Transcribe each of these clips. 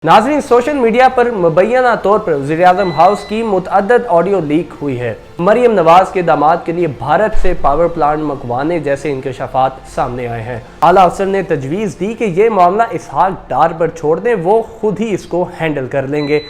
नाज़रीन, social media पर मुबैना तौर पर वज़ीर-ए-आज़म हाउस की मुतअद्दिद ऑडियो लीक हुई है। मरियम नवाज के दामाद के लिए भारत से पावर प्लांट मंगवाने जैसे इंकशाफात सामने आए हैं। आला अफसर ने तजवीज़ दी कि ये मामला इसहाक डार पर छोड़ दें, वो खुद ही इसको हैंडल कर लेंगे।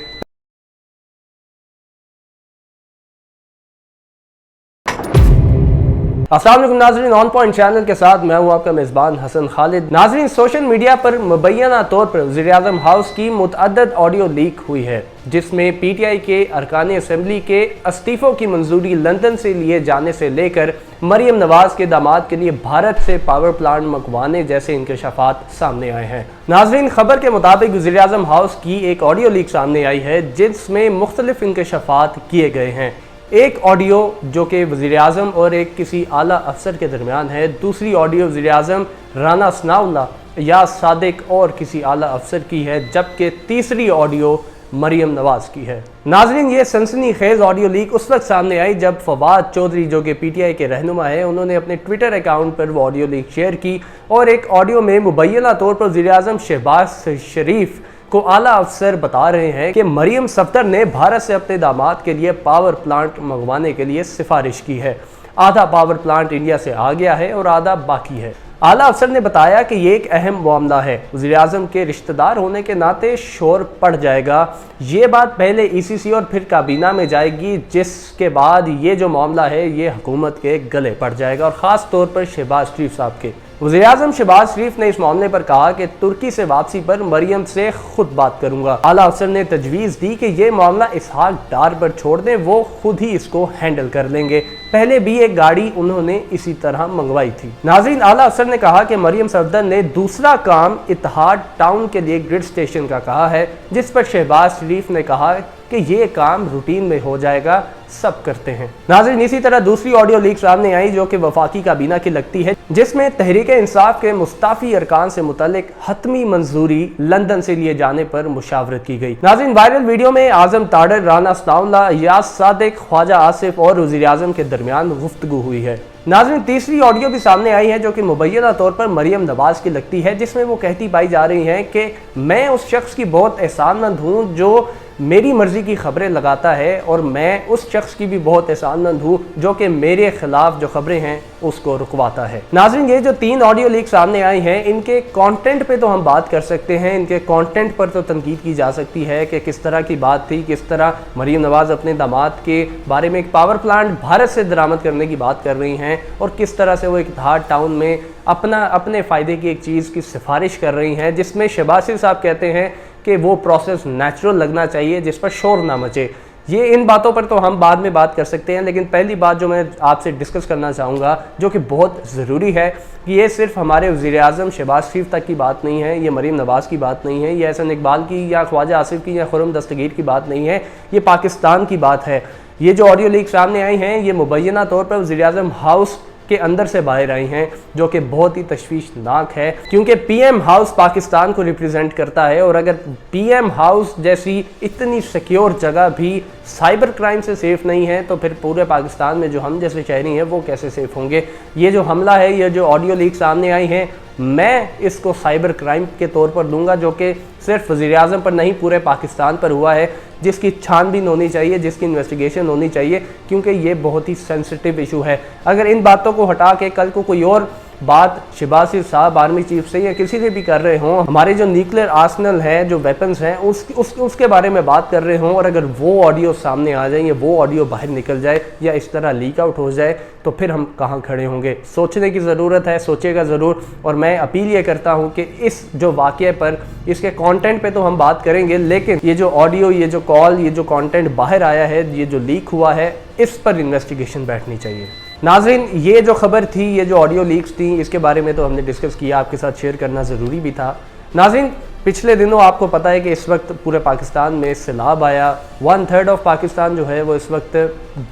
अस्सलाम वालेकुम नाज़रीन, ऑन पॉइंट चैनल के साथ मैं हूं आपका मेज़बान हसन खालिद। नाज़रीन, सोशल मीडिया पर मुबैना तौर पर वज़ीर-ए-आज़म हाउस की मुतअद्दिद ऑडियो लीक हुई है, जिसमें पीटीआई के अरकान असम्बली के इस्तीफ़ों की मंजूरी लंदन से लिए जाने से लेकर मरियम नवाज के दामाद के लिए भारत से पावर प्लांट मंगवाने जैसे इंकशाफात सामने आए हैं। नाज़रीन, खबर के मुताबिक वज़ीर-ए-आज़म हाउस की एक ऑडियो लीक सामने आई है, जिसमें मुख्तलिफ इंकशाफात किए गए हैं। एक ऑडियो जो कि वज़ीर-ए-आज़म और एक किसी आला अफसर के दरमियान है, दूसरी ऑडियो वज़ीर-ए-आज़म राना सनाउल्लाह या सादिक और किसी आला अफसर की है, जबकि तीसरी ऑडियो मरियम नवाज की है। नाज़रीन, ये सनसनी खेज ऑडियो लीक उस वक्त सामने आई जब फवाद चौधरी, जो कि पीटीआई के रहनुमा है, उन्होंने अपने ट्विटर अकाउंट पर वो ऑडियो लीक शेयर की और एक ऑडियो में मुबैना तौर पर वज़ीर-ए-आज़म शहबाज शरीफ को आला अफसर बता रहे हैं कि मरियम सफ्दर ने भारत से अपने दामाद के लिए पावर प्लांट मंगवाने के लिए सिफारिश की है। आधा पावर प्लांट इंडिया से आ गया है और आधा बाकी है। आला अफसर ने बताया कि ये एक अहम मामला है, वज़ीर-ए-आज़म के रिश्तेदार होने के नाते शोर पड़ जाएगा। ये बात पहले ईसीसी और फिर काबीना में जाएगी, जिसके बाद ये जो मामला है ये हुकूमत के गले पड़ जाएगा और ख़ास तौर पर शहबाज शरीफ साहब के। वज़ीर-ए-आज़म शहबाज शरीफ ने इस मामले पर कहा कि तुर्की से वापसी पर मरियम से खुद बात करूंगा। आला अफसर ने तजवीज़ दी कि ये मामला इसहाक डार पर छोड़ दें, वो खुद ही इसको हैंडल कर लेंगे। पहले भी एक गाड़ी उन्होंने इसी तरह मंगवाई थी। नाज़रीन, आला अफसर ने कहा कि मरियम सफ्दर ने दूसरा काम इत्तेहाद टाउन के लिए ग्रिड स्टेशन का कहा है, जिस पर शहबाज शरीफ ने कहा कि ये काम रूटीन में हो जाएगा, सब करते हैं। नाज़रीन, इसी तरह दूसरी ऑडियो लीक सामने आई जो कि वफाकी काबीना की लगती है, जिसमें तहरीक इंसाफ के मुस्ताफ़ी अरकान से मुतल्लिक हतमी मंजूरी लंदन से लिए जाने पर मुशावरत की गई। नाज़रीन, वायरल वीडियो में आज़म ताडर, राना सनाउल्लाह, याज सादिक, ख्वाजा आसिफ और वज़ीर-ए-आज़म के दरमियान गुफ्तगू हुई है। नाज़रीन, तीसरी ऑडियो भी सामने आई है जो कि मुबैना तौर पर मरियम नवाज की लगती है, जिसमें वो कहती पाई जा रही हैं कि मैं उस शख्स की बहुत एहसानमंद हूँ जो मेरी मर्ज़ी की खबरें लगाता है और मैं उस शख्स की भी बहुत एहसानमंद हूँ जो कि मेरे खिलाफ जो खबरें हैं उसको रुकवाता है। नाज़रीन, ये जो तीन ऑडियो लीक सामने आई हैं, इनके कंटेंट पे तो हम बात कर सकते हैं, इनके कंटेंट पर तो तनकीद की जा सकती है कि किस तरह की बात थी, किस तरह मरियम नवाज अपने दामाद के बारे में एक पावर प्लांट भारत से दरामद करने की बात कर रही हैं और किस तरह से वो इत्तेहाद टाउन में अपने फ़ायदे की एक चीज़ की सिफारिश कर रही हैं, जिसमें शहबाज शरीफ साहब कहते हैं कि वो प्रोसेस नेचुरल लगना चाहिए, जिस पर शोर ना मचे। ये इन बातों पर तो हम बाद में बात कर सकते हैं, लेकिन पहली बात जो मैं आपसे डिस्कस करना चाहूँगा, जो कि बहुत ज़रूरी है, कि ये सिर्फ हमारे वज़ीर-ए-आज़म शहबाज शरीफ तक की बात नहीं है, ये मरियम नवाज़ की बात नहीं है, ये एहसन इकबाल की या ख्वाजा आसिफ की या खुर्रम दस्तगीर की बात नहीं है, ये पाकिस्तान की बात है। ये जो ऑडियो लीक सामने आई हैं, ये मुबैना तौर पर वज़ीर-ए-आज़म हाउस के अंदर से बाहर आई हैं, जो कि बहुत ही तशवीशनाक है, क्योंकि पीएम हाउस पाकिस्तान को रिप्रेजेंट करता है और अगर पीएम हाउस जैसी इतनी सिक्योर जगह भी साइबर क्राइम से सेफ़ नहीं है, तो फिर पूरे पाकिस्तान में जो हम जैसे शहरी हैं वो कैसे सेफ़ होंगे। ये जो हमला है, ये जो ऑडियो लीक सामने आई हैं, मैं इसको साइबर क्राइम के तौर पर लूँगा, जो कि सिर्फ वज़ीर-ए-आज़म पर नहीं पूरे पाकिस्तान पर हुआ है, जिसकी छानबीन होनी चाहिए, जिसकी इन्वेस्टिगेशन होनी चाहिए, क्योंकि ये बहुत ही सेंसिटिव इशू है। अगर इन बातों को हटा के कल को कोई और बात शहबाज शरीफ साहब आर्मी चीफ से या किसी से भी कर रहे हों, हमारे जो न्यूक्लियर आर्सनल है, जो वेपन्स हैं, उसके बारे में बात कर रहे हों, और अगर वो ऑडियो सामने आ जाए या वो ऑडियो बाहर निकल जाए या इस तरह लीक आउट हो जाए, तो फिर हम कहाँ खड़े होंगे। सोचने की ज़रूरत है, सोचेगा ज़रूर। और मैं अपील ये करता हूँ कि इस जो वाक़ये पर, इसके कंटेंट पे तो हम बात करेंगे, लेकिन ये जो ऑडियो, ये जो कॉल, ये जो कंटेंट बाहर आया है, ये जो लीक हुआ है, इस पर इन्वेस्टिगेशन बैठनी चाहिए। नाज़रीन, ये जो खबर थी, ये जो ऑडियो लीक्स थी, इसके बारे में तो हमने डिस्कस किया, आपके साथ शेयर करना ज़रूरी भी था। नाज़रीन, पिछले दिनों आपको पता है कि इस वक्त पूरे पाकिस्तान में सैलाब आया। 1/3 ऑफ पाकिस्तान जो है वो इस वक्त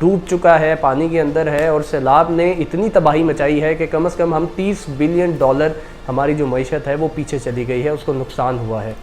डूब चुका है, पानी के अंदर है, और सैलाब ने इतनी तबाही मचाई है कि कम से कम हम $30 बिलियन हमारी जो मईशत है वो पीछे चली गई है, उसको नुकसान हुआ है।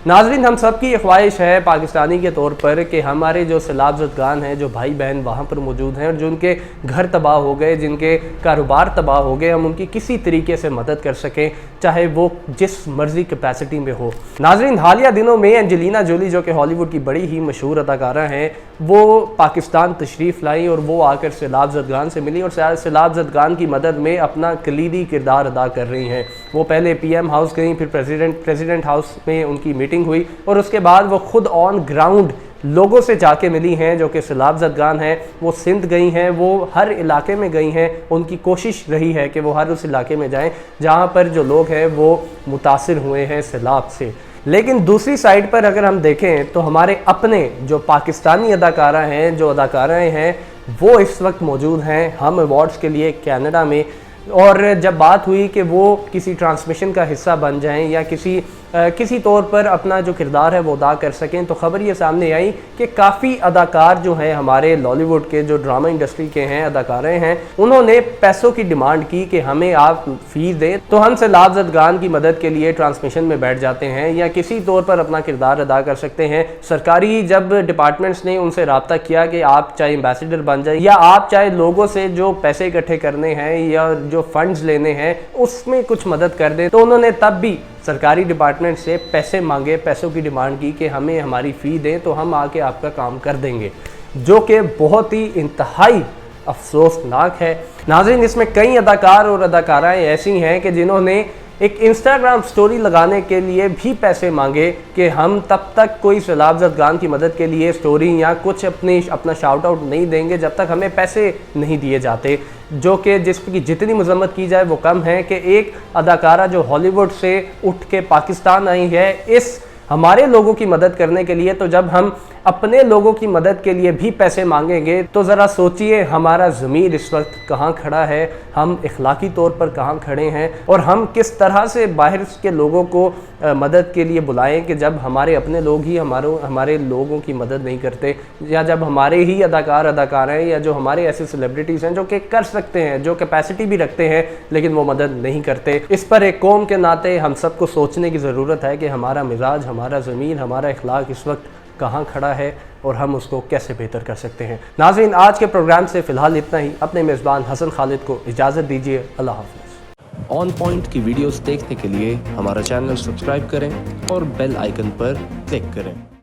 नाज़रीन, हम सब की ये ख्वाहिश है पाकिस्तानी के तौर पर कि हमारे जो सैलाब ज़दगान हैं, जो भाई बहन वहाँ पर मौजूद हैं और जो उनके घर तबाह हो गए, जिनके कारोबार तबाह हो गए, हम उनकी किसी तरीके से मदद कर सकें, चाहे वो जिस मर्ज़ी कैपेसिटी में हो। नाज़रीन, हालिया दिनों में एंजेलिना जोली, जो कि हॉलीवुड की बड़ी ही मशहूर अदाकारा हैं, वो पाकिस्तान तशरीफ़ लाई और वो आकर सैलाब ज़दगान से मिली और सैलाब ज़दगान की मदद में अपना कलीदी किरदार अदा कर रही हैं। वो पहले PM हाउस गई, फिर प्रेसिडेंट हाउस में उनकी मीटिंग हुई और उसके बाद वो खुद ऑन ग्राउंड लोगों से जाके मिली हैं जो कि सैलाब ज़दगान हैं। वो सिंध गई हैं, वो हर इलाके में गई हैं। उनकी कोशिश रही है कि वो हर उस इलाके में जाएं जहां पर जो लोग हैं वो मुतासिर हुए हैं सैलाब से। लेकिन दूसरी साइड पर अगर हम देखें तो हमारे अपने जो पाकिस्तानी अदाकारा हैं, जो अदाकाराएँ हैं, वो इस वक्त मौजूद हैं हम अवार्ड्स के लिए कनाडा में। और जब बात हुई कि वो किसी ट्रांसमिशन का हिस्सा बन जाएं या किसी तौर पर अपना जो किरदार है वो अदा कर सकें, तो ख़बर ये सामने आई कि काफ़ी अदाकार जो हैं हमारे लॉलीवुड के, जो ड्रामा इंडस्ट्री के हैं, अदाकारें हैं, उन्होंने पैसों की डिमांड की कि हमें आप फ़ीस दें तो हम सैलाब ज़दगान की मदद के लिए ट्रांसमिशन में बैठ जाते हैं या किसी तौर पर अपना किरदार अदा कर सकते हैं। सरकारी जब डिपार्टमेंट्स ने उनसे रब्ता किया कि आप चाहे एम्बेसडर बन जाए या आप चाहे लोगों से जो पैसे इकट्ठे करने हैं या जो फंड्स लेने हैं उसमें कुछ मदद कर दें, तो उन्होंने तब भी सरकारी डिपार्टमेंट से पैसे मांगे, पैसों की डिमांड की कि हमें हमारी फ़ी दें तो हम आके आपका काम कर देंगे, जो कि बहुत ही इंतहाई अफसोसनाक है। नाज़रीन, इसमें कई अदाकार और अदाकाराएँ ऐसी हैं कि जिन्होंने एक इंस्टाग्राम स्टोरी लगाने के लिए भी पैसे मांगे कि हम तब तक कोई सैलाब ज़दगान की मदद के लिए स्टोरी या कुछ अपना शाउट आउट नहीं देंगे जब तक हमें पैसे नहीं दिए जाते, जो कि जिसकी जितनी मजम्मत की जाए वो कम है कि एक अदाकारा जो हॉलीवुड से उठ के पाकिस्तान आई है इस हमारे लोगों की मदद करने के लिए, तो जब हम अपने लोगों की मदद के लिए भी पैसे मांगेंगे तो ज़रा सोचिए हमारा ज़मीर इस वक्त कहाँ खड़ा है, हम इखलाकी तौर पर कहाँ खड़े हैं और हम किस तरह से बाहर के लोगों को मदद के लिए बुलाएं कि जब हमारे अपने लोग ही हमारे लोगों की मदद नहीं करते, या जब हमारे ही अदाकार हैं या जो हमारे ऐसे सेलिब्रिटीज़ हैं जो कि कर सकते हैं, जो कैपेसिटी भी रखते हैं, लेकिन वो मदद नहीं करते। इस पर एक कौम के नाते हम सबको सोचने की ज़रूरत है कि हमारा मिजाज, हमारा ज़मीर, हमारा इखलाक इस वक्त कहाँ खड़ा है और हम उसको कैसे बेहतर कर सकते हैं। नाज़रीन, आज के प्रोग्राम से फ़िलहाल इतना ही। अपने मेज़बान हसन खालिद को इजाज़त दीजिए। अल्लाह हाफ़िज़। ऑन पॉइंट की वीडियोस देखने के लिए हमारा चैनल सब्सक्राइब करें और बेल आइकन पर क्लिक करें।